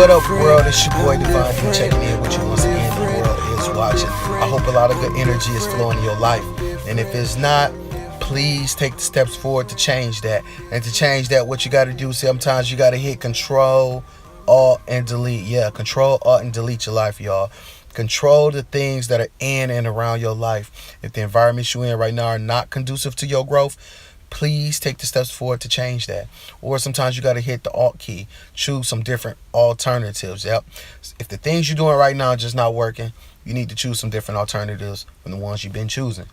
What up, world? It's your boy Divine D checking in with you once again. The world is watching. I hope a lot of good energy is flowing in your life. And if it's not, please take the steps forward to change that. And to change that, what you got to do, sometimes you got to hit Control, Alt, and Delete. Yeah, Control, Alt, and Delete your life, y'all. Control the things that are in and around your life. If the environments you're in right now are not conducive to your growth, please take the steps forward to change that. Or sometimes you got to hit the Alt key. Choose some different alternatives. Yep. If the things you're doing right now are just not working, you need to choose some different alternatives from the ones you've been choosing.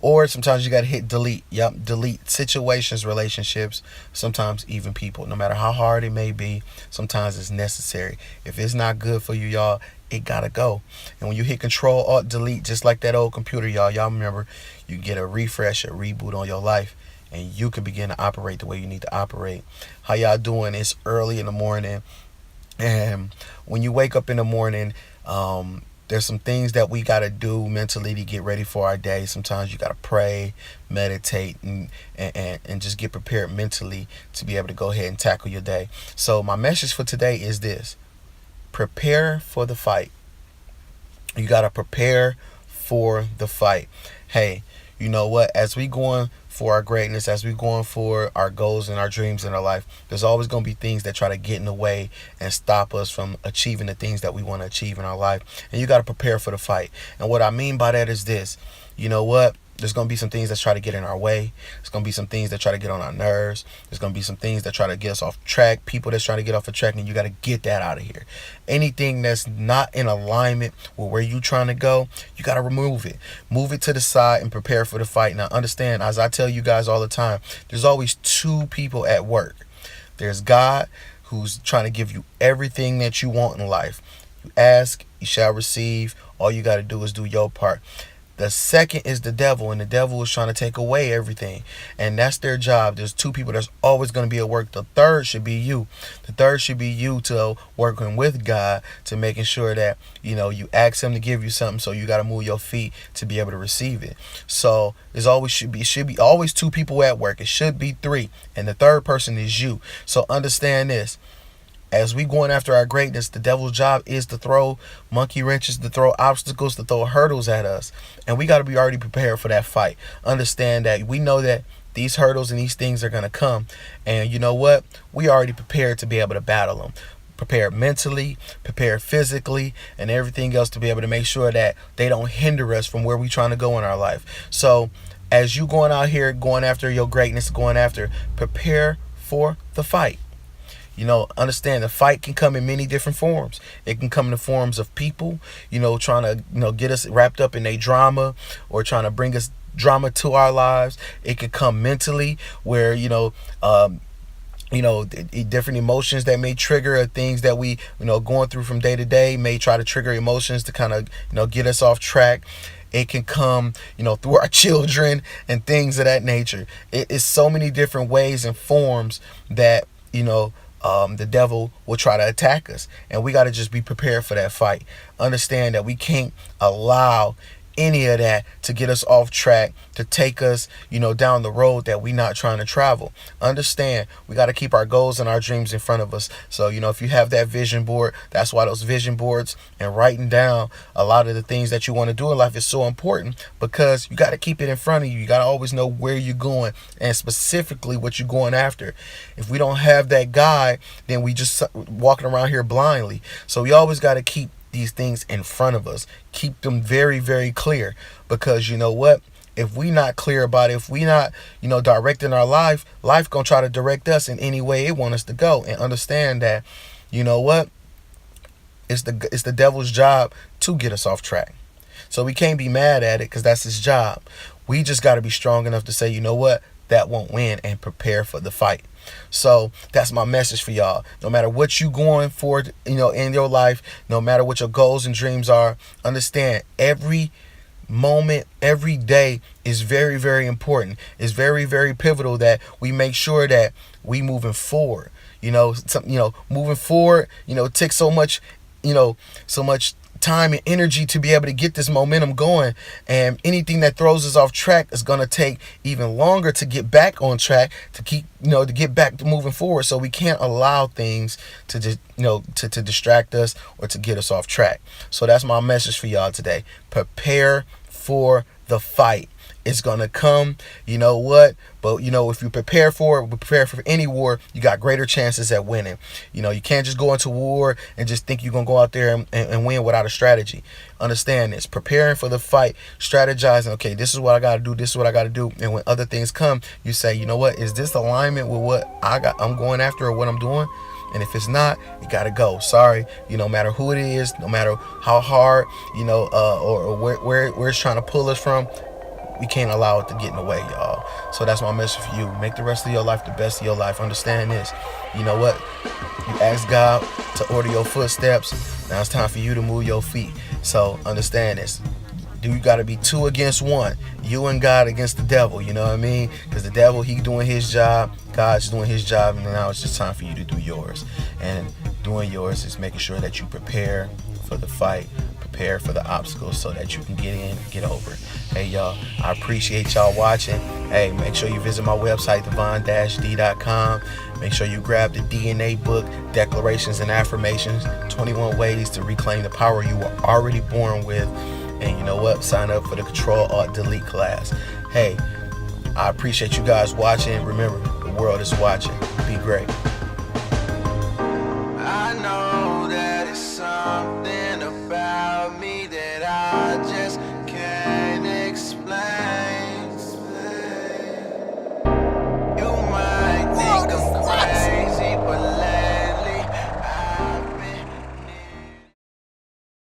Or sometimes you got to hit delete. Yep. Delete situations, relationships, sometimes even people. No matter how hard it may be, sometimes it's necessary. If it's not good for you, y'all, it gotta go. And when you hit Control, Alt, Delete, just like that old computer, y'all remember, you get a refresh, a reboot on your life, and you can begin to operate the way you need to operate. How y'all doing? It's early in the morning, and when you wake up in the morning, there's some things that we got to do mentally to get ready for our day. Sometimes you got to pray, meditate, and just get prepared mentally to be able to go ahead and tackle your day. So my message for today is this: prepare for the fight. You got to prepare for the fight. Hey, you know what? As we going for our greatness, as we going for our goals and our dreams in our life, there's always going to be things that try to get in the way and stop us from achieving the things that we want to achieve in our life. And you got to prepare for the fight. And what I mean by that is this: you know what? There's going to be some things that try to get in our way. There's going to be some things that try to get on our nerves. There's going to be some things that try to get us off track. People that's trying to get off the track, and you got to get that out of here. Anything that's not in alignment with where you're trying to go, you got to remove it. Move it to the side and prepare for the fight. Now, understand, as I tell you guys all the time, there's always two people at work. There's God, who's trying to give you everything that you want in life. You ask, you shall receive. All you got to do is do your part. The second is the devil, and the devil is trying to take away everything, and that's their job. There's two people that's always going to be at work. The third should be you. The third should be you, to working with God, to making sure that, you know, you ask him to give you something, so you got to move your feet to be able to receive it. So there's always should be always two people at work. It should be three, and the third person is you. So understand this: as we going after our greatness, the devil's job is to throw monkey wrenches, to throw obstacles, to throw hurdles at us. And we got to be already prepared for that fight. Understand that we know that these hurdles and these things are going to come. And you know what? We already prepared to be able to battle them. Prepared mentally, prepared physically, and everything else to be able to make sure that they don't hinder us from where we're trying to go in our life. So as you going out here, going after your greatness, prepare for the fight. You know, understand the fight can come in many different forms. It can come in the forms of people, you know, trying to, you know, get us wrapped up in a drama, or trying to bring us drama to our lives. It could come mentally, where, different emotions that may trigger things that we, going through from day to day may try to trigger emotions to kind of, get us off track. It can come, through our children and things of that nature. It is so many different ways and forms that, the devil will try to attack us, and we got to just be prepared for that fight. Understand that we can't allow any of that to get us off track, to take us, down the road that we're not trying to travel. Understand, we got to keep our goals and our dreams in front of us. So, if you have that vision board, that's why those vision boards and writing down a lot of the things that you want to do in life is so important, because you got to keep it in front of you. You got to always know where you're going and specifically what you're going after. If we don't have that guide, then we just walking around here blindly. So we always got to keep these things in front of us. Keep them very, very clear, because you know what? If we not clear about it, if we not, directing our life gonna try to direct us in any way it want us to go. And understand that, what? It's the devil's job to get us off track. So we can't be mad at it, because that's his job. We just got to be strong enough to say, you know what? That won't win, and prepare for the fight. So that's my message for y'all. No matter what you going for, in your life, no matter what your goals and dreams are, understand every moment, every day is very, very important. It's very, very pivotal that we make sure that we moving forward. Moving forward, take so much time and energy to be able to get this momentum going, and anything that throws us off track is going to take even longer to get back on track, to keep, to get back to moving forward. So we can't allow things to just, to distract us or to get us off track. So that's my message for y'all today. Prepare for the fight. It's gonna come, you know what? But if you prepare for it, prepare for any war, you got greater chances at winning. You can't just go into war and just think you're gonna go out there and win without a strategy. Understand this. Preparing for the fight, strategizing, okay, this is what I gotta do, this is what I gotta do. And when other things come, you say, you know what, is this alignment with what I'm going after or what I'm doing? And if it's not, you gotta go. Sorry, no matter who it is, no matter how hard, or where it's trying to pull us from, we can't allow it to get in the way, y'all. So that's my message for you. Make the rest of your life the best of your life. Understand this. You know what? You ask God to order your footsteps. Now it's time for you to move your feet. So understand this. You got to be 2 against 1. You and God against the devil. You know what I mean? Because the devil, he doing his job. God's doing his job. And now it's just time for you to do yours. And doing yours is making sure that you prepare for the fight, prepare for the obstacles so that you can get in and get over. Hey, y'all, I appreciate y'all watching. Hey, make sure you visit my website, divine-d.com. Make sure you grab the DNA book, Declarations and Affirmations, 21 Ways to Reclaim the Power You Were Already Born With. And you know what? Sign up for the Control-Alt-Delete class. Hey, I appreciate you guys watching. Remember, the world is watching. Be great. I know that it's something